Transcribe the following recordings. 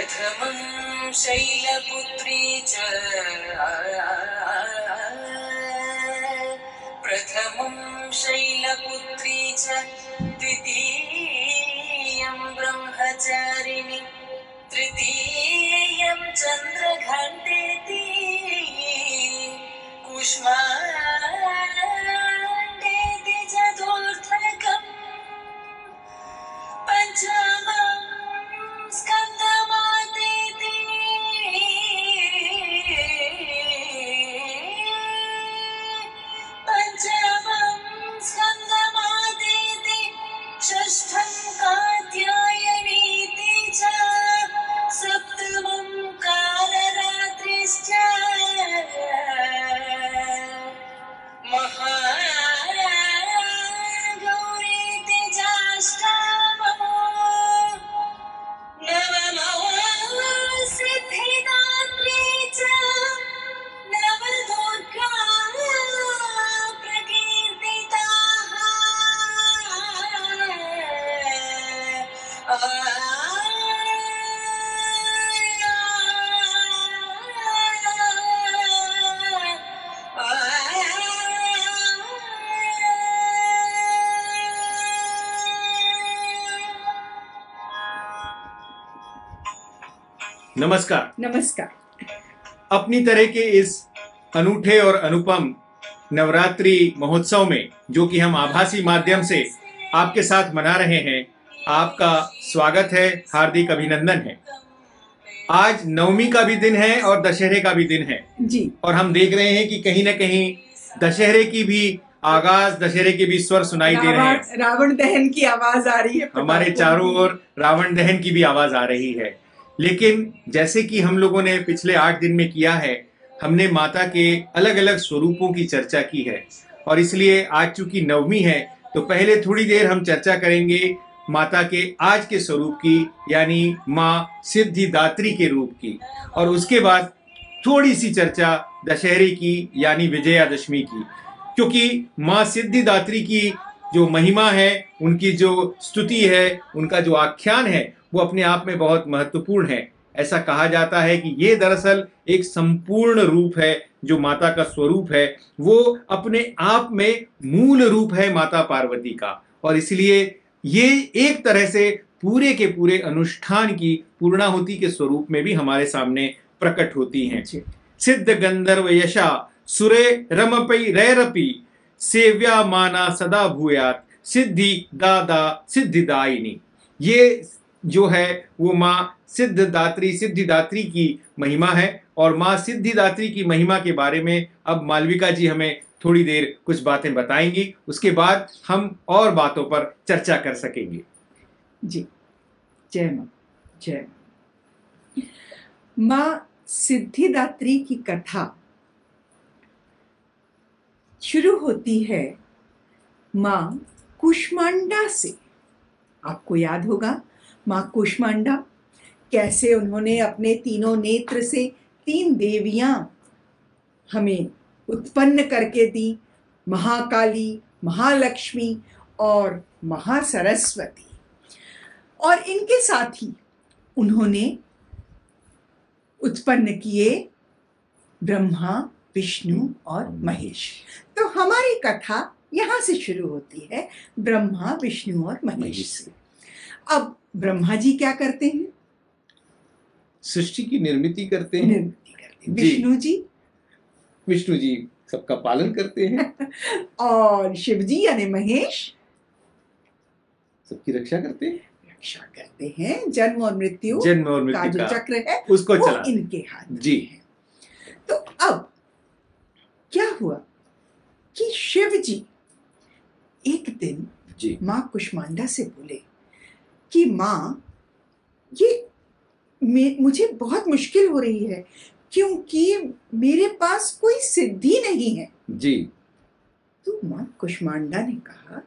प्रथमं शैलपुत्री च प्रथमं शैलपुत्री च द्वितीयं ब्रह्मचारिणी तृतीयं चन्द्रघण्टेति कुष्माण्डेति चतुर्थकम् पञ्चमं स्कन्दमातेति षष्ठं कात्यायनीति च सप्तमं कालरात्रिश्च महागौरीति चाष्टामो नवमो सिद्धिदात्री च नवदुर्गा प्रकीर्तिताः नमस्कार। नमस्कार। अपनी तरह के इस अनूठे और अनुपम नवरात्रि महोत्सव में जो कि हम आभासी माध्यम से आपके साथ मना रहे हैं, आपका स्वागत है, हार्दिक अभिनंदन है। आज नवमी का भी दिन है और दशहरे का भी दिन है जी। और हम देख रहे हैं कि कहीं न कहीं दशहरे की भी आगाज, दशहरे के भी स्वर सुनाई दे रहे हैं। रावण दहन की आवाज आ रही है, हमारे चारों ओर रावण दहन की भी आवाज आ रही है। लेकिन जैसे कि हम लोगों ने पिछले 8 दिन में किया है, हमने माता के अलग अलग स्वरूपों की चर्चा की है और इसलिए आज चूंकि नवमी है तो पहले थोड़ी देर हम चर्चा करेंगे माता के आज के स्वरूप की, यानी माँ सिद्धिदात्री के रूप की, और उसके बाद थोड़ी सी चर्चा दशहरे की यानी विजयादशमी की, क्योंकि माँ सिद्धिदात्री की जो महिमा है, उनकी जो स्तुति है, उनका जो आख्यान है, वो अपने आप में बहुत महत्वपूर्ण है। ऐसा कहा जाता है कि ये दरअसल एक संपूर्ण रूप है, जो माता का स्वरूप है वो अपने आप में मूल रूप है माता पार्वती का, और इसलिए ये एक तरह से पूरे के पूरे अनुष्ठान की पूर्णाहुति के स्वरूप में भी हमारे सामने प्रकट होती हैं। सिद्ध गंधर्व यशा सुरे रमपै रैरपि सेव्या माना सदा भूयात सिद्धि दादा सिद्धिदायिनी। ये जो है वो माँ सिद्धिदात्री की महिमा है, और माँ सिद्धिदात्री की महिमा के बारे में अब मालविका जी हमें थोड़ी देर कुछ बातें बताएंगी, उसके बाद हम और बातों पर चर्चा कर सकेंगे। जी। जय माँ। जय माँ सिद्धिदात्री की कथा शुरू होती है माँ कुष्मांडा से। आपको याद होगा माँ कुष्मांडा कैसे उन्होंने अपने तीनों नेत्र से 3 देवियां हमें उत्पन्न करके दी, महाकाली, महालक्ष्मी और महासरस्वती, और इनके साथ ही उन्होंने उत्पन्न किए ब्रह्मा, विष्णु और महेश। तो हमारी कथा यहाँ से शुरू होती है, ब्रह्मा, विष्णु और महेश से। अब ब्रह्मा जी क्या करते हैं? सृष्टि की निर्मित करते हैं। विष्णु जी सबका पालन करते हैं और शिव जी यानी महेश सबकी रक्षा करते हैं। जन्म और मृत्यु का जो चक्र है उसको वो चला इनके हाथ जी है। तो अब क्या हुआ कि शिव जी एक दिन जी माँ कुष्मांडा से बोले कि माँ, ये मुझे बहुत मुश्किल हो रही है क्योंकि मेरे पास कोई सिद्धि नहीं है जी। तो माँ कुष्मांडा ने कहा,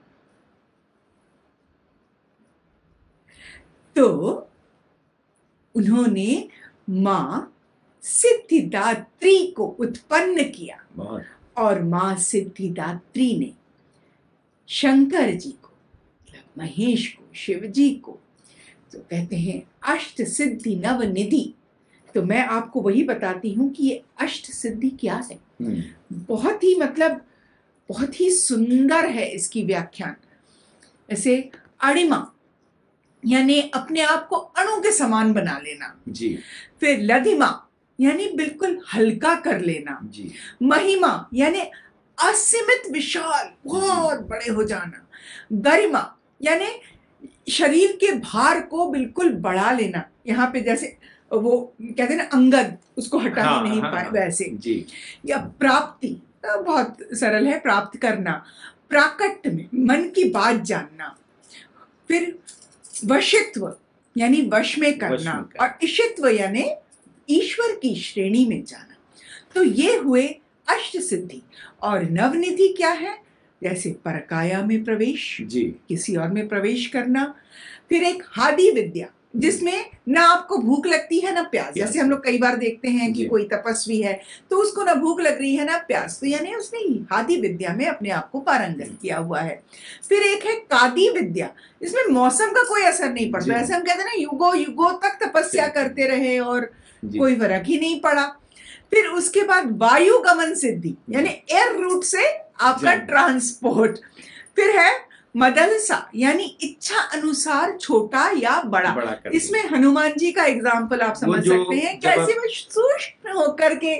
तो उन्होंने माँ सिद्धिदात्री को उत्पन्न किया और माँ सिद्धिदात्री ने शंकर जी को, महेश को, शिव जी को तो कहते हैं अष्ट सिद्धि नव निधि। तो मैं आपको वही बताती हूँ कि ये अष्ट सिद्धि क्या है। बहुत ही मतलब बहुत ही सुंदर है इसकी व्याख्यान। ऐसे अणिमा यानी अपने आप को अणु के समान बना लेना जी। फिर लधिमा यानी बिल्कुल हल्का कर लेना जी। महिमा यानी असीमित विशाल बहुत बड़े हो जाना। गरिमा यानी शरीर के भार को बिल्कुल बढ़ा लेना। यहाँ पे जैसे वो कहते हैं ना अंगद, उसको हटा ही नहीं पाए वैसे जी। या प्राप्ति बहुत सरल है, प्राप्त करना। प्राकट्य में मन की बात जानना। फिर वशित्व यानी वश में करना और इशित्व यानी ईश्वर की श्रेणी में जाना। तो ये हुए अष्ट सिद्धि। और नवनिधि क्या है? जैसे परकाया में प्रवेश, जी। किसी और में प्रवेश करना। फिर एक हादी विद्या जिसमें ना आपको भूख लगती है ना प्यास। जैसे हम लोग कई बार देखते हैं कि कोई तपस्वी है तो उसको ना भूख लग रही है ना प्यास, तो यानी उसने हादी विद्या में अपने आप को पारंगत किया हुआ है। फिर एक है कादी विद्या, इसमें मौसम का कोई असर नहीं पड़ता। ऐसे हम कहते हैं ना युगों युगों तक तपस्या करते रहे और कोई फर्क ही नहीं पड़ा। फिर उसके बाद वायु गमन सिद्धि यानी एयर रूट से आपका ट्रांसपोर्ट। फिर है मदलसा यानी इच्छा अनुसार छोटा या बड़ा। इसमें हनुमान जी का एग्जाम्पल आप समझ सकते हैं, कैसे वो सूक्ष्म होकर के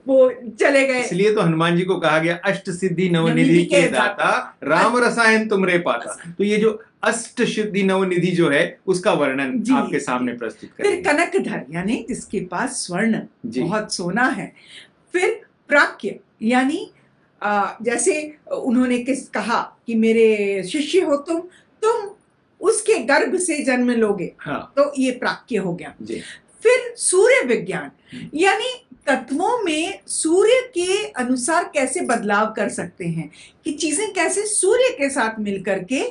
वो चले गए। इसलिए तो हनुमान जी को कहा गया अष्ट सिद्धि नवनिधि के दाता, राम रसायन तुमरे पाता। तो ये जो अष्ट सिद्धि नवनिधि जो है उसका वर्णन आपके सामने प्रस्तुत करें। फिर कनकधर यानी जिसके पास स्वर्ण बहुत सोना है। फिर प्राक्य यानी जैसे उन्होंने कहा कि मेरे शिष्य हो तुम उसके गर्भ से जन्म लोगे। हाँ। तो ये प्राक्य हो गया। फिर सूर्य विज्ञान यानी तत्वों में सूर्य के अनुसार कैसे बदलाव कर सकते हैं, कि चीजें कैसे सूर्य के साथ मिलकर के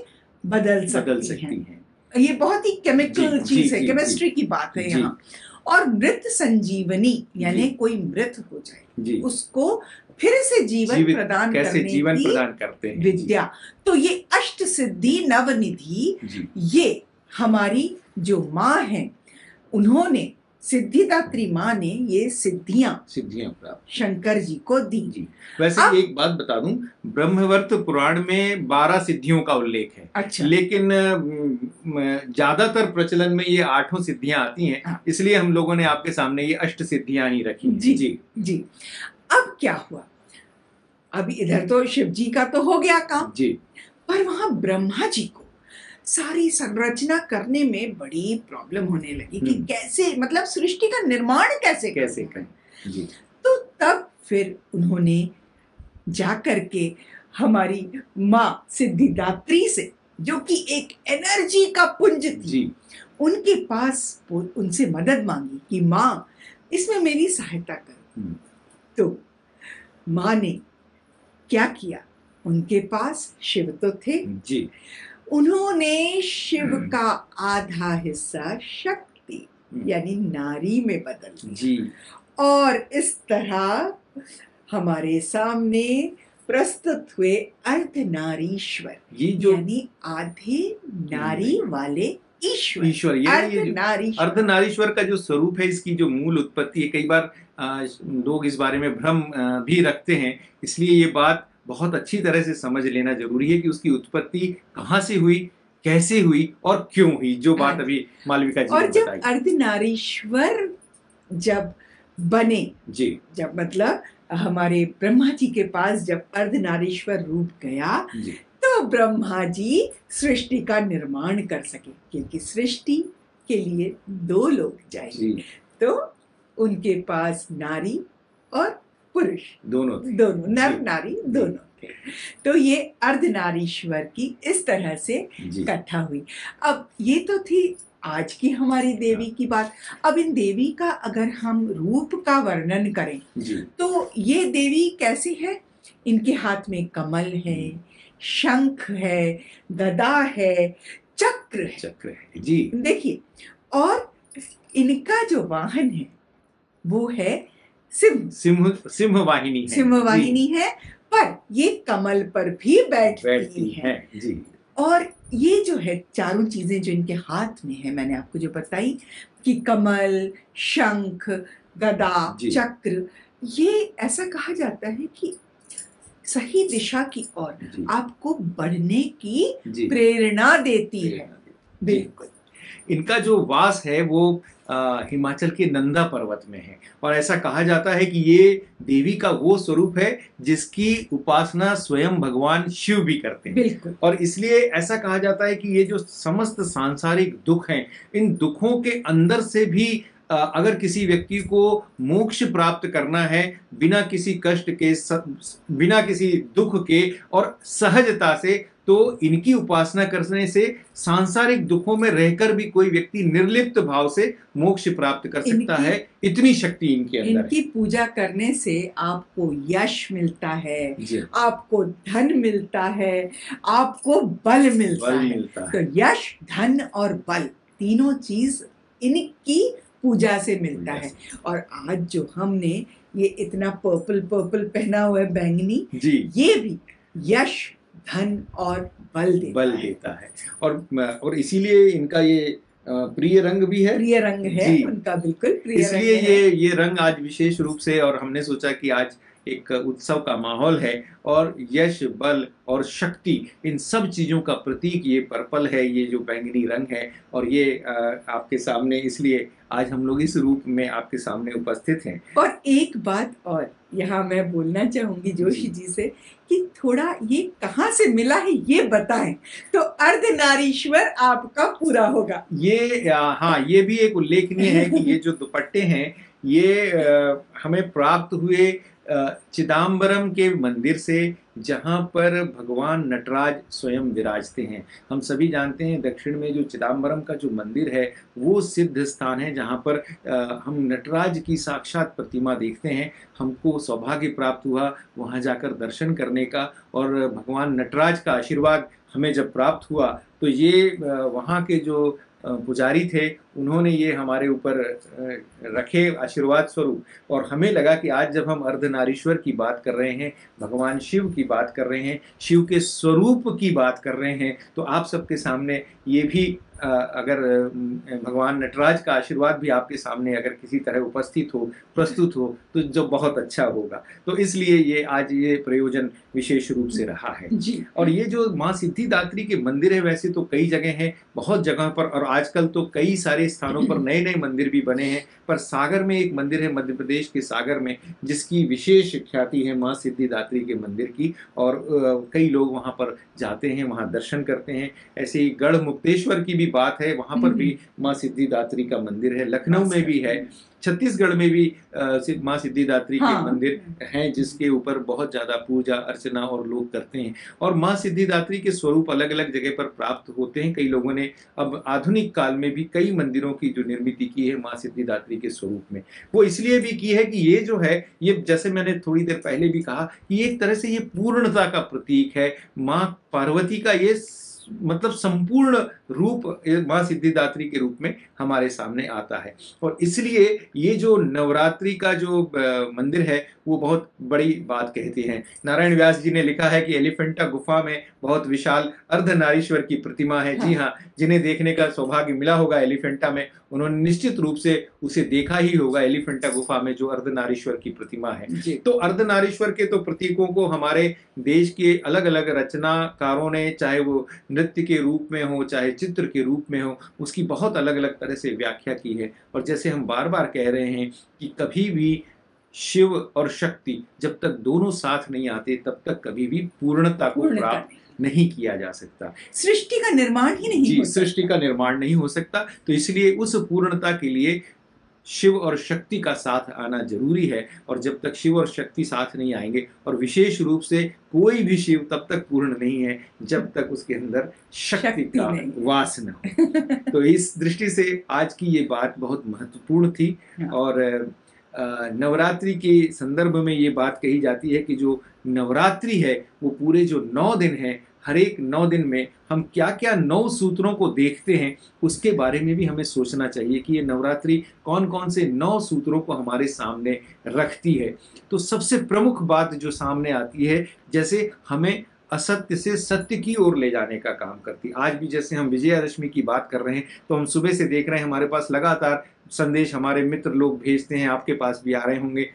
बदल सकती हैं। ये बहुत ही केमिकल चीज है, केमिस्ट्री की बात है यहाँ। और मृत संजीवनी यानी कोई मृत हो जाए उसको फिर से जीवन प्रदान करने की विद्या। तो ये अष्ट सिद्धि नवनिधि, ये हमारी जो माँ है उन्होंने, सिद्धिदात्री माँ ने ये सिद्धियां प्राप्त शंकर जी को दी। वैसे एक बात बता दूं, ब्रह्मवर्त पुराण में 12 सिद्धियों का उल्लेख है। अच्छा। लेकिन ज्यादातर प्रचलन में ये 8 सिद्धियां आती हैं। हाँ। इसलिए हम लोगों ने आपके सामने ये अष्ट सिद्धियां ही रखी। जी। अब क्या हुआ? अब इधर तो शिव जी का तो हो गया काम जी, पर वहां ब्रह्मा जी को सारी संरचना करने में बड़ी प्रॉब्लम होने लगी कि कैसे, मतलब सृष्टि का निर्माण कैसे करें जी। तो तब फिर उन्होंने जाकर के हमारी माँ सिद्धिदात्री से, जो कि एक एनर्जी का पुंज थी, उनके पास उनसे मदद मांगी कि माँ इसमें मेरी सहायता करो। तो माँ ने क्या किया? उनके पास शिव तो थे जी, उन्होंने शिव का आधा हिस्सा शक्ति यानी नारी में बदल दिया जी। और इस तरह हमारे सामने प्रस्तुत हुए अर्धनारीश्वर, ये जो यानी आधे नारी वाले ईश्वर। अर्धनारीश्वर का जो स्वरूप है, इसकी जो मूल उत्पत्ति है, कई बार लोग इस बारे में भ्रम भी रखते हैं। इसलिए ये बात बहुत अच्छी तरह से समझ लेना जरूरी है कि उसकी उत्पत्ति कहाँ से हुई, कैसे हुई और क्यों हुई, जो बात अभी मालविका जी और जब अर्धनारीश्वर जब बने जी, जब मतलब हमारे ब्रह्मा जी के पास जब अर्धनारीश्वर रूप गया तो ब्रह्मा जी सृष्टि का निर्माण कर सके, क्योंकि सृष्टि के लिए 2 लोग चाहिए। तो उनके पास नारी और पुरुष दोनों नर नारी दोनों थे। तो ये अर्धनारीश्वर की इस तरह से कथा हुई। अब ये तो थी आज की हमारी देवी की बात। अब इन देवी का अगर हम रूप का वर्णन करें तो ये देवी कैसी है? इनके हाथ में कमल है, शंख है, गदा है, चक्र है जी। देखिए, और इनका जो वाहन है वो है सिंह वाहिनी है, पर ये कमल पर भी बैठती है जी। और ये जो है चारों चीजें जो इनके हाथ में है, मैंने आपको जो बताई कि कमल, शंख, गदा, जी। चक्र, ये ऐसा कहा जाता है कि सही दिशा की ओर जी आपको बढ़ने की जी प्रेरणा देती है। जी। बिल्कुल। इनका जो वास है वो हिमाचल के नंदा पर्वत में है, और ऐसा कहा जाता है कि ये देवी का वो स्वरूप है जिसकी उपासना स्वयं भगवान शिव भी करते हैं। बिल्कुल। और इसलिए ऐसा कहा जाता है कि ये जो समस्त सांसारिक दुख हैं, इन दुखों के अंदर से भी अगर किसी व्यक्ति को मोक्ष प्राप्त करना है बिना किसी कष्ट के, बिना किसी दुख के और सहजता से, तो इनकी उपासना करने से सांसारिक दुखों में रहकर भी कोई व्यक्ति निर्लिप्त भाव से मोक्ष प्राप्त कर सकता है। इतनी शक्ति इनके अंदर इनकी पूजा करने से आपको यश मिलता है, जी, आपको धन मिलता है, आपको बल मिलता बल है। मिलता तो है। यश, धन और बल तीनों चीज इनकी पूजा से मिलता है। और आज जो हमने ये इतना पर्पल पर्पल पहना हुआ है, बैंगनी, जी, ये भी यश, धन और बल देता है। और इसीलिए इनका ये प्रिय रंग भी है, प्रिय रंग है जी। उनका, बिल्कुल प्रिय इसलिए रंग है। ये रंग आज विशेष रूप से, और हमने सोचा कि आज एक उत्सव का माहौल है, और यश, बल और शक्ति, इन सब चीजों का प्रतीक ये पर्पल है, ये जो बैंगनी रंग है। और ये आपके सामने, इसलिए आज हम लोग इस रूप में आपके सामने उपस्थित हैं। और एक बात और यहाँ मैं बोलना चाहूंगी जोशी जी से कि थोड़ा ये कहाँ से मिला है ये बताएं, तो अर्धनारीश्वर आपका पूरा होगा। ये हाँ, ये भी एक उल्लेखनीय है कि ये जो दुपट्टे हैं ये हमें प्राप्त हुए चिदम्बरम के मंदिर से, जहाँ पर भगवान नटराज स्वयं विराजते हैं। हम सभी जानते हैं दक्षिण में जो चिदम्बरम का जो मंदिर है वो सिद्ध स्थान है, जहाँ पर हम नटराज की साक्षात प्रतिमा देखते हैं। हमको सौभाग्य प्राप्त हुआ वहाँ जाकर दर्शन करने का, और भगवान नटराज का आशीर्वाद हमें जब प्राप्त हुआ तो ये वहाँ के जो पुजारी थे उन्होंने ये हमारे ऊपर रखे आशीर्वाद स्वरूप। और हमें लगा कि आज जब हम अर्धनारीश्वर की बात कर रहे हैं, भगवान शिव की बात कर रहे हैं, शिव के स्वरूप की बात कर रहे हैं, तो आप सबके सामने ये भी अगर भगवान नटराज का आशीर्वाद भी आपके सामने अगर किसी तरह उपस्थित हो, प्रस्तुत हो, तो जो बहुत अच्छा होगा। तो इसलिए ये आज ये प्रयोजन विशेष रूप से रहा है जी। और ये जो माँ सिद्धिदात्री के मंदिर है, वैसे तो कई जगह हैं, बहुत जगह पर, और आजकल तो कई सारे स्थानों पर नए नए मंदिर भी बने हैं। पर सागर में एक मंदिर है, मध्य प्रदेश के सागर में, जिसकी विशेष ख्याति है माँ सिद्धिदात्री के मंदिर की, और कई लोग वहाँ पर जाते हैं, वहाँ दर्शन करते हैं। ऐसे ही गढ़ मुक्तेश्वर की भी बात है, वहाँ पर भी माँ सिद्धिदात्री का मंदिर है। लखनऊ में भी है, छत्तीसगढ़ में भी माँ सिद्धिदात्री के मंदिर हैं, जिसके ऊपर बहुत ज़्यादा पूजा अर्चना और लोग करते हैं। और माँ सिद्धिदात्री के स्वरूप अलग अलग जगह पर प्राप्त होते हैं। कई लोगों ने अब आधुनिक काल में भी कई मंदिरों की जो निर्मित की है माँ सिद्धिदात्री के स्वरूप में, वो इसलिए भी की है कि ये जो है, ये जैसे मैंने थोड़ी देर पहले भी कहा कि एक तरह से ये पूर्णता का प्रतीक है। माँ पार्वती का ये मतलब संपूर्ण रूप माँ सिद्धिदात्री के रूप में हमारे सामने आता है। और इसलिए ये जो नवरात्रि का जो मंदिर है वो बहुत बड़ी बात कहते हैं। नारायण व्यास जी ने लिखा है कि एलिफेंटा गुफा में बहुत विशाल अर्धनारीश्वर की प्रतिमा है। जी हाँ, जिन्हें देखने का सौभाग्य मिला होगा एलिफेंटा में, उन्होंने निश्चित रूप से उसे देखा ही होगा, एलिफेंटा गुफा में जो अर्धनारीश्वर की प्रतिमा है। तो अर्धनारीश्वर के तो प्रतीकों को हमारे देश के अलग अलग रचनाकारों ने, चाहे वो नृत्य के रूप में हो, चाहे चित्र के रूप में हो, उसकी बहुत अलग अलग तरह से व्याख्या की है। और जैसे हम बार बार कह रहे हैं कि कभी भी शिव और शक्ति जब तक दोनों साथ नहीं आते, तब तक कभी भी पूर्णता को प्राप्त नहीं किया जा सकता। सृष्टि का निर्माण ही नहीं हो सकता। सृष्टि का निर्माण नहीं हो सकता। तो इसलिए उस पूर्णता के लिए शिव और शक्ति का साथ आना जरूरी है। और जब तक शिव और शक्ति साथ नहीं आएंगे, और विशेष रूप से कोई भी शिव तब तक पूर्ण नहीं है जब तक उसके अंदर शक्ति का वास न हो। तो इस दृष्टि से आज की ये बात बहुत महत्वपूर्ण थी। और नवरात्रि के संदर्भ में ये बात कही जाती है कि जो नवरात्रि है वो पूरे जो 9 दिन है, हर एक 9 दिन में हम क्या क्या 9 सूत्रों को देखते हैं, उसके बारे में भी हमें सोचना चाहिए कि ये नवरात्रि कौन कौन से 9 सूत्रों को हमारे सामने रखती है। तो सबसे प्रमुख बात जो सामने आती है, जैसे हमें असत्य से सत्य की ओर ले जाने का काम करती है। आज भी जैसे हम विजयादशमी की बात कर रहे हैं तो हम सुबह से देख रहे हैं हमारे पास लगातार संदेश हमारे मित्र लोग भेजते हैं, आपके पास भी आ रहे होंगे,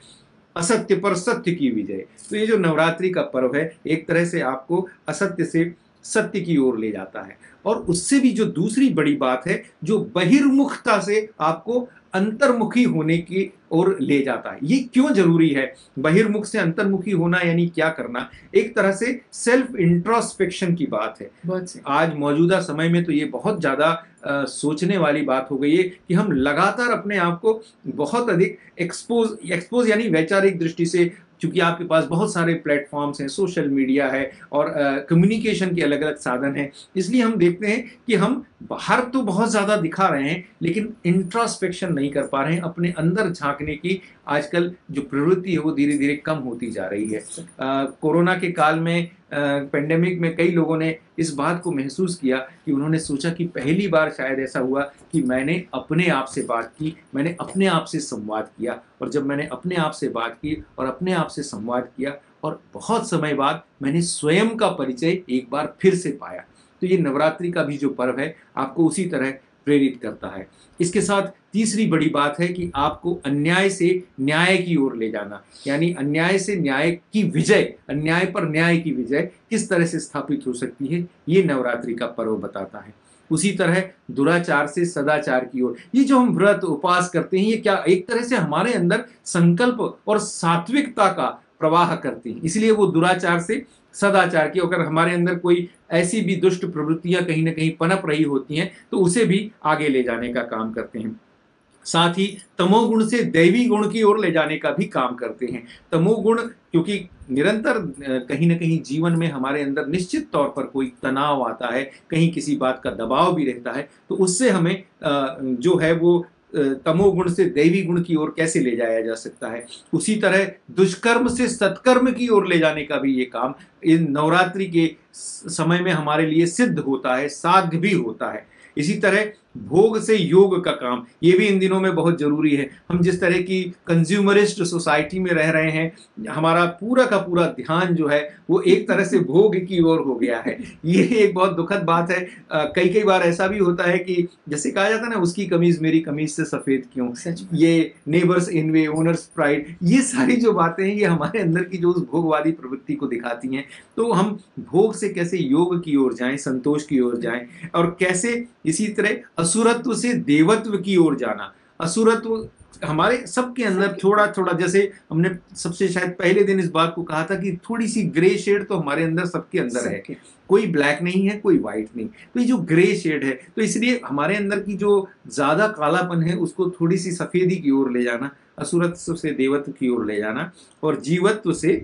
असत्य पर सत्य की विजय। तो ये जो नवरात्रि का पर्व है एक तरह से आपको असत्य से सत्य की ओर ले जाता है। और उससे भी जो दूसरी बड़ी बात है, जो बहिर्मुखता से आपको अंतर्मुखी होने की ओर ले जाता है। ये क्यों जरूरी है? बहिर्मुख से अंतर्मुखी होना यानी क्या करना? एक तरह से सेल्फ इंट्रोस्पेक्शन की बात है। बहुत से आज मौजूदा समय में तो ये बहुत ज्यादा सोचने वाली बात हो गई है कि हम लगातार अपने आप को बहुत अधिक एक्सपोज यानी वैचारिक दृष्टि से, क्योंकि आपके पास बहुत सारे प्लेटफॉर्म्स हैं, सोशल मीडिया है और कम्युनिकेशन के अलग अलग साधन हैं, इसलिए हम देखते हैं कि हम बाहर तो बहुत ज़्यादा दिखा रहे हैं लेकिन इंट्रोस्पेक्शन नहीं कर पा रहे हैं। अपने अंदर झांकने की आजकल जो प्रवृत्ति है वो धीरे धीरे कम होती जा रही है। कोरोना के काल में, पेंडेमिक में कई लोगों ने इस बात को महसूस किया कि उन्होंने सोचा कि पहली बार शायद ऐसा हुआ कि मैंने अपने आप से बात की, मैंने अपने आप से संवाद किया। और जब मैंने अपने आप से बात की और अपने आप से संवाद किया और बहुत समय बाद मैंने स्वयं का परिचय एक बार फिर से पाया। तो ये नवरात्रि का भी जो पर्व है आपको उसी तरह प्रेरित करता है। इसके साथ तीसरी बड़ी बात है कि आपको अन्याय से न्याय की ओर ले जाना, यानी अन्याय से न्याय की विजय, अन्याय पर न्याय की विजय किस तरह से स्थापित हो सकती है, ये नवरात्रि का पर्व बताता है। उसी तरह दुराचार से सदाचार की ओर, ये जो हम व्रत उपवास करते हैं ये क्या एक तरह से हमारे अंदर संकल्प और सात्विकता का प्रवाह करती हैं। इसलिए वो दुराचार से सदाचार की, अगर हमारे अंदर कोई ऐसी भी दुष्ट प्रवृत्तियां कहीं ना कहीं पनप रही होती हैं तो उसे भी आगे ले जाने का काम करते हैं। साथ ही तमोगुण से दैवी गुण की ओर ले जाने का भी काम करते हैं। तमोगुण क्योंकि निरंतर कहीं ना कहीं जीवन में हमारे अंदर निश्चित तौर पर कोई तनाव आता है, कहीं किसी बात का दबाव भी रहता है, तो उससे हमें जो है वो तमोगुण से दैवी गुण की ओर कैसे ले जाया जा सकता है। उसी तरह दुष्कर्म से सत्कर्म की ओर ले जाने का भी ये काम इन नवरात्रि के समय में हमारे लिए सिद्ध होता है, साध्य भी होता है। इसी तरह भोग से योग का काम, ये भी इन दिनों में बहुत जरूरी है। हम जिस तरह की कंज्यूमरिस्ट सोसाइटी में रह रहे हैं, हमारा पूरा का पूरा ध्यान जो है वो एक तरह से भोग की ओर हो गया है। ये एक बहुत दुखद बात है। कई कई बार ऐसा भी होता है कि जैसे कहा जाता है ना, उसकी कमीज मेरी कमीज से सफेद क्यों, ये नेबर्स इनवे ओनर्स प्राइड, ये सारी जो बातें हैं ये हमारे अंदर की जो उस भोगवादी प्रवृत्ति को दिखाती हैं। तो हम भोग से कैसे योग की ओर जाएं, संतोष की ओर जाएं, और कैसे इसी तरह असुरत्व से देवत्व की ओर जाना। असुरत्व हमारे सबके अंदर थोड़ा थोड़ा, जैसे हमने सबसे शायद पहले दिन इस बात को कहा था कि थोड़ी सी ग्रे शेड तो हमारे अंदर सबके अंदर है, कोई ब्लैक नहीं है, कोई व्हाइट नहीं, तो ये जो ग्रे शेड है, तो इसलिए हमारे अंदर की जो ज्यादा कालापन है उसको थोड़ी सी सफेदी की ओर ले जाना, असुरत्व से देवत्व की ओर ले जाना और जीवत्व से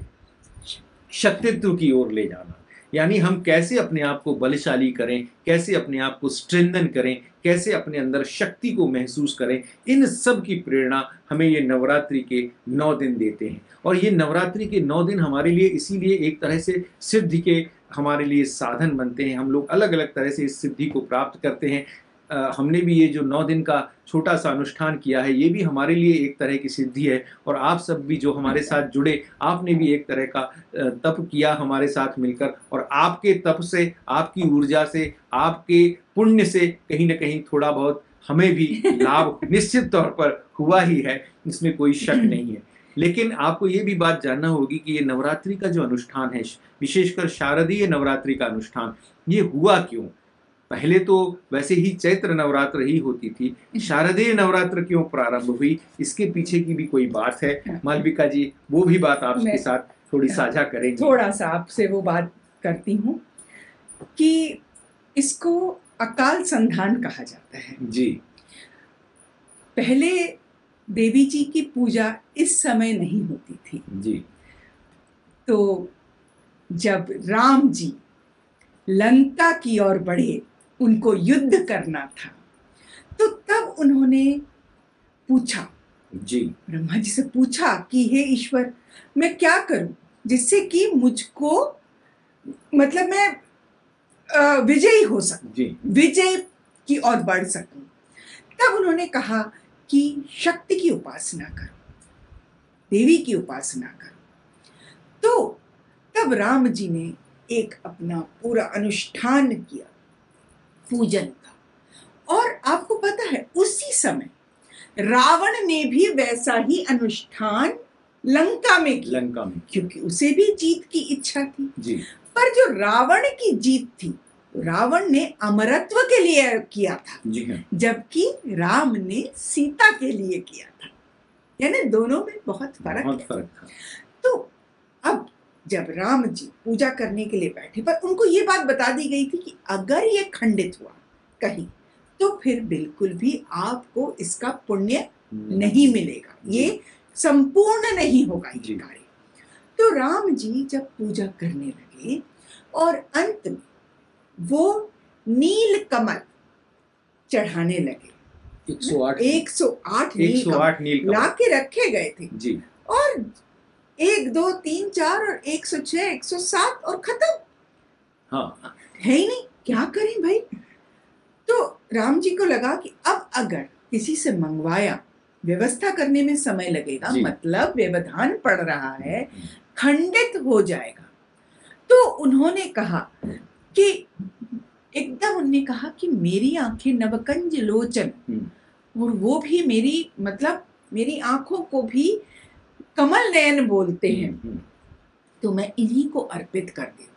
शक्तित्व की ओर ले जाना। यानी हम कैसे अपने आप को बलशाली करें, कैसे अपने आप को स्ट्रेंथन करें, कैसे अपने अंदर शक्ति को महसूस करें, इन सब की प्रेरणा हमें ये नवरात्रि के 9 दिन देते हैं। और ये नवरात्रि के 9 दिन हमारे लिए इसीलिए एक तरह से सिद्धि के हमारे लिए साधन बनते हैं। हम लोग अलग अलग तरह से इस सिद्धि को प्राप्त करते हैं। हमने भी ये जो 9 दिन का छोटा सा अनुष्ठान किया है, ये भी हमारे लिए एक तरह की सिद्धि है। और आप सब भी जो हमारे साथ जुड़े, आपने भी एक तरह का तप किया हमारे साथ मिलकर, और आपके तप से, आपकी ऊर्जा से, आपके पुण्य से कहीं ना कहीं थोड़ा बहुत हमें भी लाभ निश्चित तौर पर हुआ ही है, इसमें कोई शक नहीं है। लेकिन आपको ये भी बात जानना होगी कि ये नवरात्रि का जो अनुष्ठान है, विशेषकर शारदीय नवरात्रि का अनुष्ठान, ये हुआ क्यों? पहले तो वैसे ही चैत्र नवरात्र ही होती थी, शारदीय नवरात्र क्यों प्रारंभ हुई, इसके पीछे की भी कोई बात है। मालविका जी वो भी बात आपके साथ थोड़ी साझा करेंगे। थोड़ा सा आपसे वो बात करती हूँ कि इसको अकाल संधान कहा जाता है जी। पहले देवी जी की पूजा इस समय नहीं होती थी जी। तो जब राम जी लंका की ओर बढ़े, उनको युद्ध करना था, तो तब उन्होंने पूछा जी, ब्रह्मा जी से पूछा कि हे ईश्वर, मैं क्या करूं जिससे कि मुझको, मतलब मैं विजयी हो सकूं, विजय की ओर बढ़ सकूं। तब उन्होंने कहा कि शक्ति की उपासना करो, देवी की उपासना करो। तो तब राम जी ने एक अपना पूरा अनुष्ठान किया पूजन का। और आपको पता है उसी समय रावण ने भी वैसा ही अनुष्ठान लंका में किया, लंका में, क्योंकि उसे भी जीत की इच्छा थी। जी पर जो रावण की जीत थी, रावण ने अमरत्व के लिए किया था, जी हाँ, जबकि राम ने सीता के लिए किया था। यानी दोनों में बहुत फर्क बहुत है। फर्क था। तो अब जब राम जी पूजा करने के लिए बैठे, पर उनको ये बात बता दी गई थी कि अगर ये खंडित हुआ कहीं तो फिर बिल्कुल भी आपको इसका पुण्य नहीं मिलेगा, ये संपूर्ण नहीं होगा ये जी। कार्य। तो राम जी जब पूजा करने लगे और अंत में वो नील कमल चढ़ाने लगे, 108 नील कमल नील कमल ला के रखे गए थे, जी। और 1 2 3 4 और 106 107 और खत्म। हाँ, है ही नहीं, क्या करें भाई। तो राम जी को लगा कि अब अगर किसी से मंगवाया, व्यवस्था करने में समय लगेगा, जी। मतलब व्यवधान पड़ रहा है, खंडित हो जाएगा। तो उन्होंने कहा कि एकदम उन्होंने कहा कि मेरी आंखें नवकंज लोचन, और वो भी मेरी मतलब मेरी आंखों को भी कमल नयन बोलते हैं, तो मैं इन्हीं को अर्पित कर देता हूँ।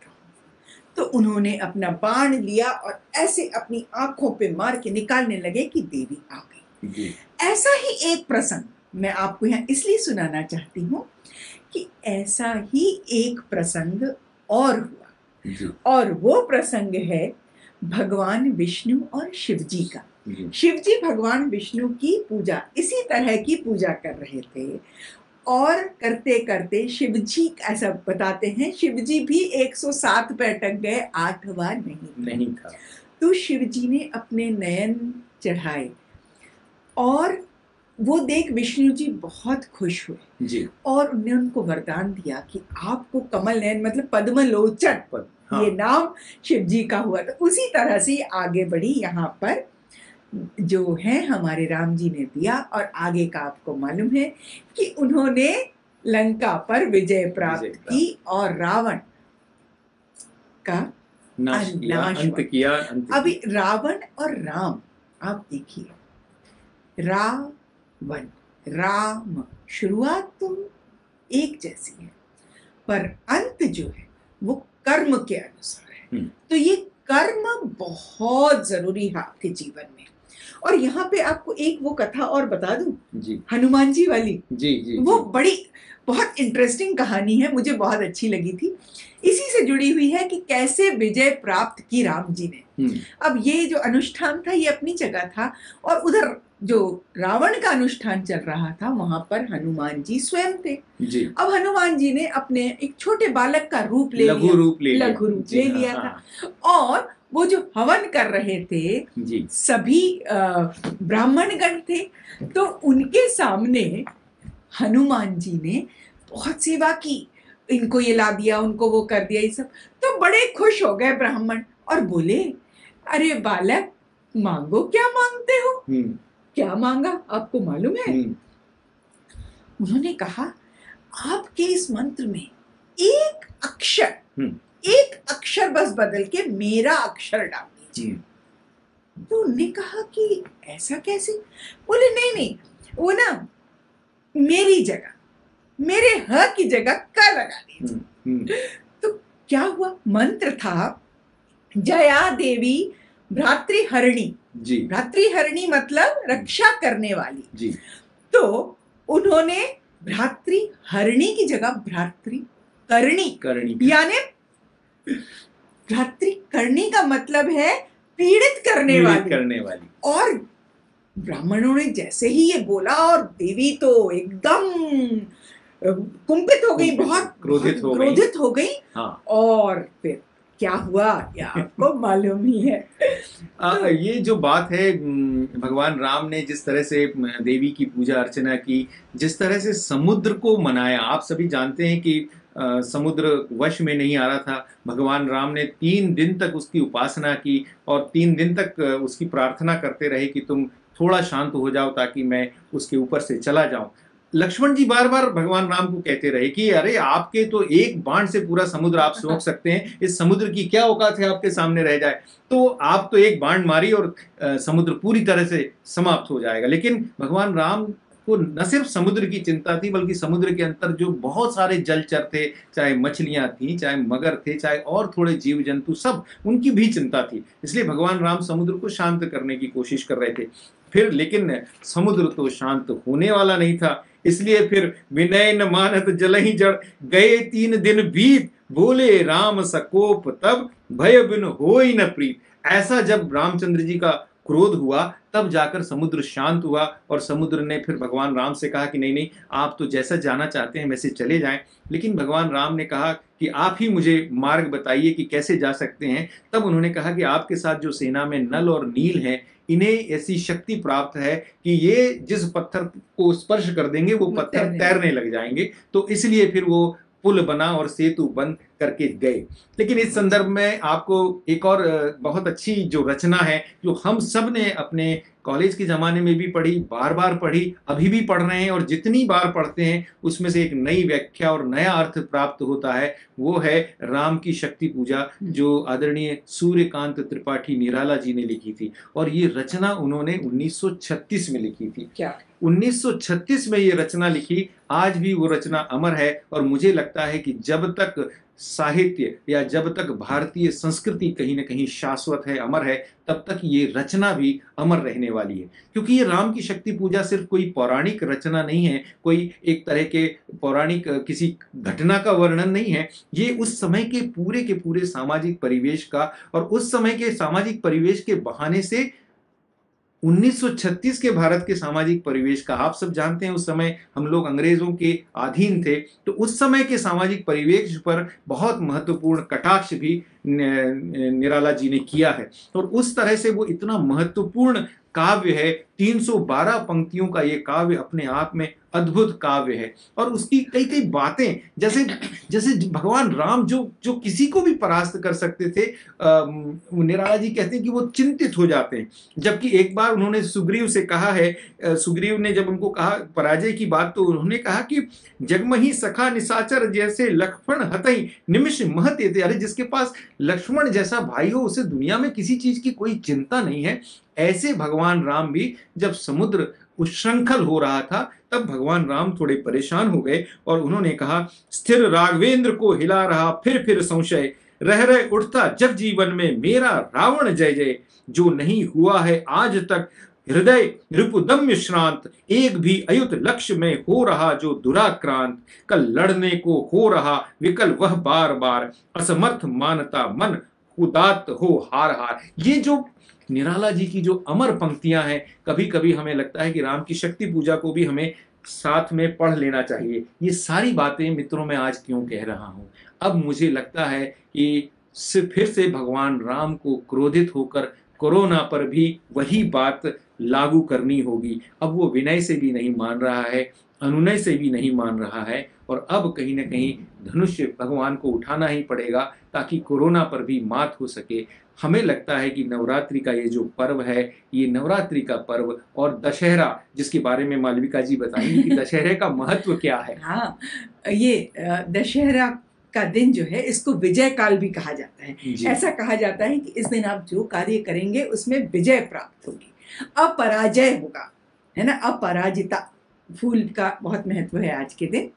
तो उन्होंने अपना बाण लिया और ऐसे अपनी आंखों पे मार के निकालने लगे कि देवी आ गई जी। ऐसा ही एक प्रसंग मैं आपको यहाँ इसलिए सुनाना चाहती हूँ कि ऐसा ही एक प्रसंग और हुआ जी। और वो प्रसंग है भगवान विष्णु और शिव जी का। शिव जी भगवान विष्णु की पूजा, इसी तरह की पूजा कर रहे थे, और करते करते शिव जी, ऐसा बताते हैं, शिव जी भी 107 पे अटक गए, 8वां नहीं था। तो शिव जी ने अपने नयन चढ़ाए और वो देख विष्णु जी बहुत खुश हुए जी। और उन्होंने उनको वरदान दिया कि आपको कमल नयन मतलब पद्मलोचन, हाँ। ये नाम शिव जी का हुआ। तो उसी तरह से आगे बढ़ी, यहाँ पर जो है हमारे राम जी ने दिया, और आगे का आपको मालूम है कि उन्होंने लंका पर विजय प्राप्त की और रावण का नाश किया। अभी रावण और राम, आप देखिए, रावण राम, शुरुआत तो एक जैसी है, पर अंत जो है वो कर्म के अनुसार है। तो ये कर्म बहुत जरूरी है आपके जीवन में। और यहाँ पे आपको एक वो कथा और बता दूं जी, हनुमान जी वाली। जी, वो बड़ी बहुत इंटरेस्टिंग कहानी है, मुझे बहुत अच्छी लगी थी। इसी से जुड़ी हुई है कि कैसे विजय प्राप्त की राम जी ने। अब ये जो अनुष्ठान था ये अपनी जगह था, और उधर जो रावण का अनुष्ठान चल रहा था वहां पर हनुमान जी स्वयं थे जी। अब हनुमान जी ने अपने एक छोटे बालक का रूप ले लघु रूप ले लिया था, और वो जो हवन कर रहे थे जी, सभी ब्राह्मणगण थे, तो उनके सामने हनुमान जी ने बहुत सेवा की, इनको ये ला दिया, उनको वो कर दिया, ये सब। तो बड़े खुश हो गए ब्राह्मण और बोले, अरे बालक, मांगो, क्या मांगते हो? क्या मांगा आपको मालूम है? उन्होंने कहा, आपके इस मंत्र में एक अक्षर बस बदल के मेरा अक्षर डाल दीजिए। तो उन्होंने कहा कि ऐसा कैसे? बोले नहीं, वो ना मेरी जगह, मेरे ह की जगह क लगा दीजिए। तो क्या हुआ? मंत्र था जया देवी भ्रातृहरिणी जी। भ्रातृहरिणी मतलब रक्षा करने वाली जी। तो उन्होंने भ्रातृहरिणी की जगह भ्रातृकर्णी, यानी भ्रातृकर्णी का मतलब है पीड़ित करने वाली। और ब्राह्मणों ने जैसे ही ये बोला, और देवी तो एकदम कुंपित हो गई, बहुत क्रोधित हो गई। हाँ। और फिर क्या हुआ या आपको मालूम ही है। ये जो बात है, भगवान राम ने जिस तरह से देवी की पूजा अर्चना की, जिस तरह से समुद्र को मनाया, आप सभी जानते हैं कि समुद्र वश में नहीं आ रहा था। भगवान राम ने 3 दिन तक उसकी उपासना की और 3 दिन तक उसकी प्रार्थना करते रहे कि तुम थोड़ा शांत हो जाओ ताकि मैं उसके ऊपर से चला जाऊं। लक्ष्मण जी बार बार भगवान राम को कहते रहे कि अरे आपके तो एक बाण से पूरा समुद्र आप सोख सकते हैं, इस समुद्र की क्या औकात है आपके सामने रह जाए। तो आप तो एक बाण मारी और समुद्र पूरी तरह से समाप्त हो जाएगा। लेकिन भगवान राम को न सिर्फ समुद्र की चिंता थी, बल्कि समुद्र के अंदर जो बहुत सारे जलचर थे, चाहे मछलियां थी, चाहे मगर थे, चाहे और थोड़े जीव जंतु, सब उनकी भी चिंता थी। इसलिए भगवान राम समुद्र को शांत करने की कोशिश कर रहे थे। फिर लेकिन समुद्र तो शांत होने वाला नहीं था। इसलिए फिर विनय न मानत जलहि जड़, गए 3 दिन बीत, बोले राम सकोप तब, भय बिन होई न प्रीत। ऐसा जब रामचंद्र जी का क्रोध हुआ, तब जाकर समुद्र शांत हुआ और समुद्र ने फिर भगवान राम से कहा कि नहीं नहीं, आप तो जैसा जाना चाहते हैं वैसे चले जाएं। लेकिन भगवान राम ने कहा कि आप ही मुझे मार्ग बताइए कि कैसे जा सकते हैं। तब उन्होंने कहा कि आपके साथ जो सेना में नल और नील हैं, इन्हें ऐसी शक्ति प्राप्त है कि ये जिस पत्थर को स्पर्श कर देंगे वो पत्थर तैरने लग जाएंगे। तो इसलिए फिर वो पुल बना और सेतु बन करके गए। लेकिन इस संदर्भ में आपको एक और बहुत अच्छी जो रचना है, जो हम सब ने अपने कॉलेज के ज़माने में भी पढ़ी, बार बार पढ़ी, अभी भी पढ़ रहे हैं, और जितनी बार पढ़ते हैं उसमें से एक नई व्याख्या और नया अर्थ प्राप्त होता है, वो है राम की शक्ति पूजा, जो आदरणीय सूर्यकांत त्रिपाठी निराला जी ने लिखी थी। और ये रचना उन्होंने 1936 में लिखी थी। क्या 1936 में ये रचना लिखी। आज भी वो रचना अमर है। और मुझे लगता है कि जब तक साहित्य या जब तक भारतीय संस्कृति कहीं ना कहीं शाश्वत है, अमर है, तब तक ये रचना भी अमर रहने वाली है। क्योंकि ये राम की शक्ति पूजा सिर्फ कोई पौराणिक रचना नहीं है, कोई एक तरह के पौराणिक किसी घटना का वर्णन नहीं है। ये उस समय के पूरे सामाजिक परिवेश का, और उस समय के सामाजिक परिवेश के बहाने से 1936 के भारत के सामाजिक परिवेश का, आप सब जानते हैं उस समय हम लोग अंग्रेजों के अधीन थे, तो उस समय के सामाजिक परिवेश पर बहुत महत्वपूर्ण कटाक्ष भी निराला जी ने किया है। और उस तरह से वो इतना महत्वपूर्ण काव्य है, 312 पंक्तियों का ये काव्य अपने आप में अद्भुत काव्य है। और उसकी कई कई बातें, जैसे जैसे भगवान राम जो किसी को भी परास्त कर सकते थे, निराला जी कहते हैं कि वो चिंतित हो जाते हैं। जबकि एक बार उन्होंने सुग्रीव से कहा है, सुग्रीव ने जब उनको कहा पराजय की बात, तो उन्होंने कहा कि जगमही सखा निशाचर जैसे लक्ष्मण हतई निमिष महते थे। अरे जिसके पास लक्ष्मण जैसा भाई हो, उसे दुनिया में किसी चीज की कोई चिंता नहीं है। ऐसे भगवान राम भी जब समुद्र उच्छृंखल हो रहा था, तब भगवान राम थोड़े परेशान हो गए और उन्होंने कहा, स्थिर राघवेंद्र को हिला रहा फिर संशय, रह उठता जग जीवन में मेरा रावण जय जय। जो नहीं हुआ है आज तक हृदय रिपुदम्य श्रांत, एक भी अयुत लक्ष्य में हो रहा जो दुराक्रांत। कल लड़ने को हो रहा विकल वह बार बार, असमर्थ मानता मन उदात हो हार हार। ये जो निराला जी की जो अमर पंक्तियां हैं, कभी कभी हमें लगता है कि राम की शक्ति पूजा को भी हमें साथ में पढ़ लेना चाहिए। ये सारी बातें मित्रों मैं आज क्यों कह रहा हूं? अब मुझे लगता है कि फिर से भगवान राम को क्रोधित होकर कोरोना पर भी वही बात लागू करनी होगी। अब वो विनय से भी नहीं मान रहा है, अनुनय से भी नहीं मान रहा है, और अब कहीं ना कहीं धनुष्य भगवान को उठाना ही पड़ेगा ताकि कोरोना पर भी मात हो सके। हमें लगता है कि नवरात्रि का ये जो पर्व है, ये नवरात्रि का पर्व और दशहरा, जिसके बारे में मालविका जी बताएंगी कि दशहरे का महत्व क्या है। हाँ, ये दशहरा का दिन जो है, इसको विजय काल भी कहा जाता है। ऐसा कहा जाता है कि इस दिन आप जो कार्य करेंगे उसमें विजय प्राप्त होगी, अपराजय होगा, है ना। अपराजिता फूल का बहुत महत्व है आज के दिन।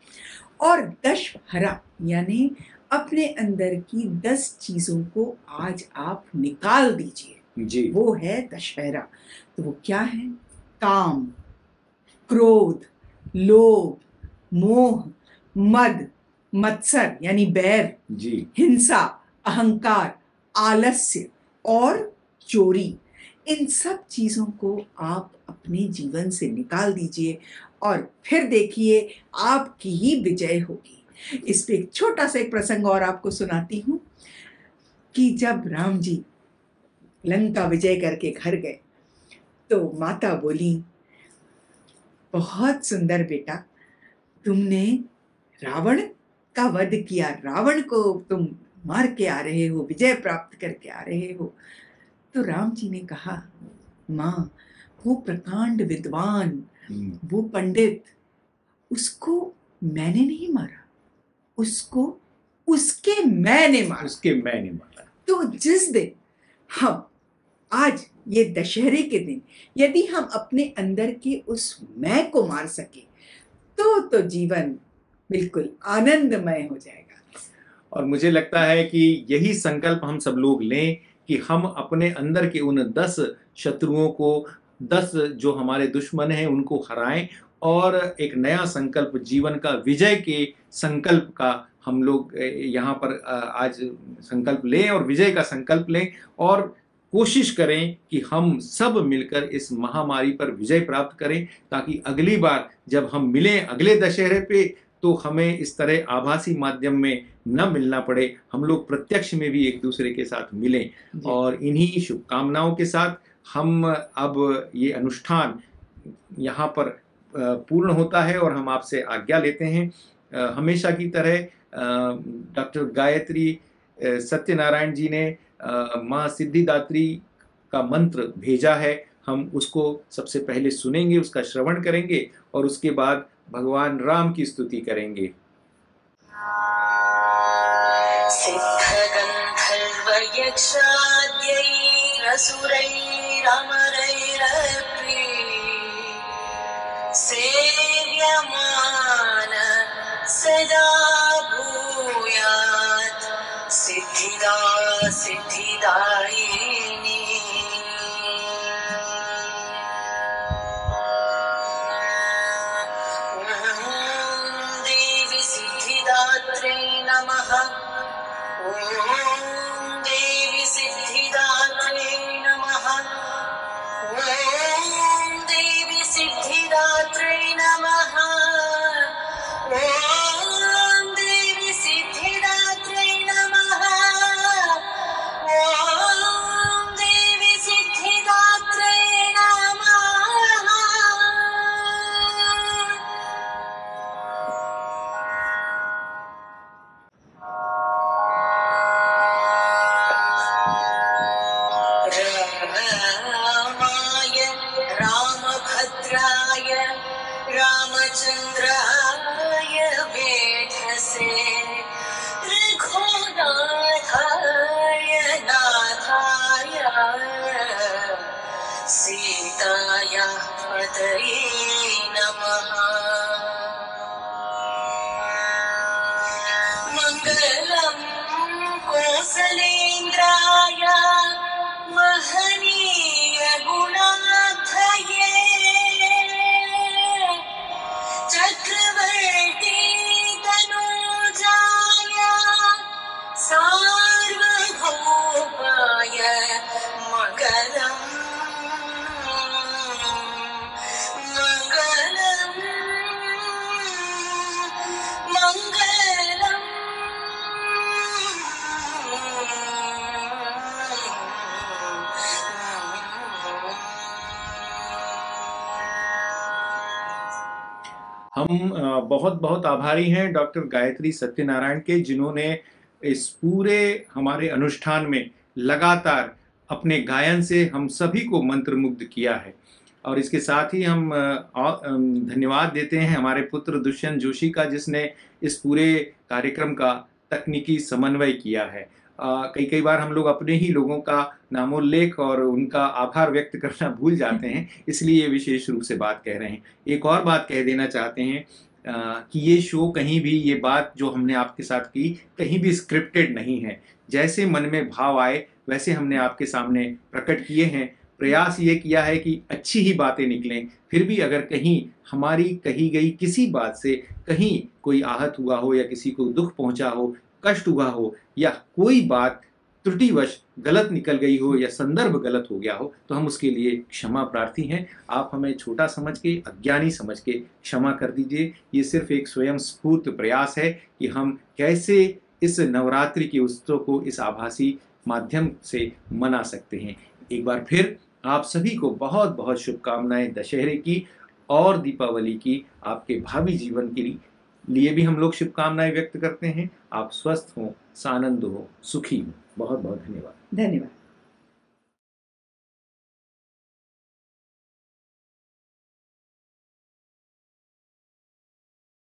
और दशहरा यानी अपने अंदर की 10 चीजों को आज आप निकाल दीजिए जी, वो है दशहरा। तो वो क्या है? काम, क्रोध, लोभ, मोह, मद, मत्सर यानी बैर जी, हिंसा, अहंकार, आलस्य और चोरी। इन सब चीजों को आप अपने जीवन से निकाल दीजिए और फिर देखिए आपकी ही विजय होगी। इस पे एक छोटा सा एक प्रसंग और आपको सुनाती हूँ कि जब राम जी लंका विजय करके घर गए तो माता बोली, बहुत सुंदर बेटा, तुमने रावण का वध किया, रावण को तुम मार के आ रहे हो, विजय प्राप्त करके आ रहे हो। तो राम जी ने कहा, माँ, वो प्रकांड विद्वान, वो पंडित, उसको मैंने नहीं मारा, उसको उसके मैंने मारा। उसके मैंने मारा। तो जिस दिन हम आज ये दशहरे के दिन यदि हम अपने अंदर के उस मैं को मार सके तो जीवन बिल्कुल आनंदमय हो जाएगा। और मुझे लगता है कि यही संकल्प हम सब लोग लें कि हम अपने अंदर के उन 10 शत्रुओं को, 10 जो हमारे दुश्मन हैं उनको हराएं और एक नया संकल्प, जीवन का विजय के संकल्प का हम लोग यहाँ पर आज संकल्प लें और विजय का संकल्प लें और कोशिश करें कि हम सब मिलकर इस महामारी पर विजय प्राप्त करें, ताकि अगली बार जब हम मिलें अगले दशहरे पे तो हमें इस तरह आभासी माध्यम में न मिलना पड़े, हम लोग प्रत्यक्ष में भी एक दूसरे के साथ मिलें। और इन्हीं शुभकामनाओं के साथ हम अब ये अनुष्ठान यहाँ पर पूर्ण होता है और हम आपसे आज्ञा लेते हैं। हमेशा की तरह डॉक्टर गायत्री सत्यनारायण जी ने माँ सिद्धिदात्री का मंत्र भेजा है, हम उसको सबसे पहले सुनेंगे, उसका श्रवण करेंगे और उसके बाद भगवान राम की स्तुति करेंगे। सिद्धगन्धर्वयक्षाद्यैरसुरैरमरैरपि सेव्यमान सदा भूयात् सिद्धिदा सिद्धिदायिनी। देवी सिद्धिदात्रै नमः। ॐ देवी सिद्धिदात्रै नमः। ॐ देवी सिद्धिदात्रै नमः। ॐ देवी सिद्धिदात्रै नमः। ॐ देवी सिद्धिदात्रै नमः। रामाय रामभद्राय रामचन्द्राय वेधसे रघुनाथाय नाथाय सीताया पतये नमः। मङ्गलं कोसलेन्द्राय महनीय गुणार्थये चक्रवर्ती तनूजाय सार्वभौमाय मङ्गलम्। मङ्गलम् मङ्गलम्। हम बहुत बहुत आभारी हैं डॉक्टर गायत्री सत्यनारायण के, जिन्होंने इस पूरे हमारे अनुष्ठान में लगातार अपने गायन से हम सभी को मंत्रमुग्ध किया है। और इसके साथ ही हम धन्यवाद देते हैं हमारे पुत्र दुष्यंत जोशी का, जिसने इस पूरे कार्यक्रम का तकनीकी समन्वय किया है। कई बार हम लोग अपने ही लोगों का नामोल्लेख और उनका आभार व्यक्त करना भूल जाते हैं, इसलिए ये विशेष रूप से बात कह रहे हैं। एक और बात कह देना चाहते हैं कि ये शो कहीं भी, ये बात जो हमने आपके साथ की, कहीं भी स्क्रिप्टेड नहीं है। जैसे मन में भाव आए वैसे हमने आपके सामने प्रकट किए हैं। प्रयास ये किया है कि अच्छी ही बातें निकलें, फिर भी अगर कहीं हमारी कही गई किसी बात से कहीं कोई आहत हुआ हो या किसी को दुख पहुंचा हो, कष्ट हुआ हो या कोई बात त्रुटिवश गलत निकल गई हो या संदर्भ गलत हो गया हो, तो हम उसके लिए क्षमा प्रार्थी हैं। आप हमें छोटा समझ के, अज्ञानी समझ के क्षमा कर दीजिए। ये सिर्फ एक स्वयं स्फूर्त प्रयास है कि हम कैसे इस नवरात्रि के उत्सव को इस आभासी माध्यम से मना सकते हैं। एक बार फिर आप सभी को बहुत बहुत शुभकामनाएं दशहरे की और दीपावली की। आपके भावी जीवन के लिए भी हम लोग शुभकामनाएं व्यक्त करते हैं। आप स्वस्थ हों, सानंद हो, सुखी हो। बहुत बहुत धन्यवाद। धन्यवाद।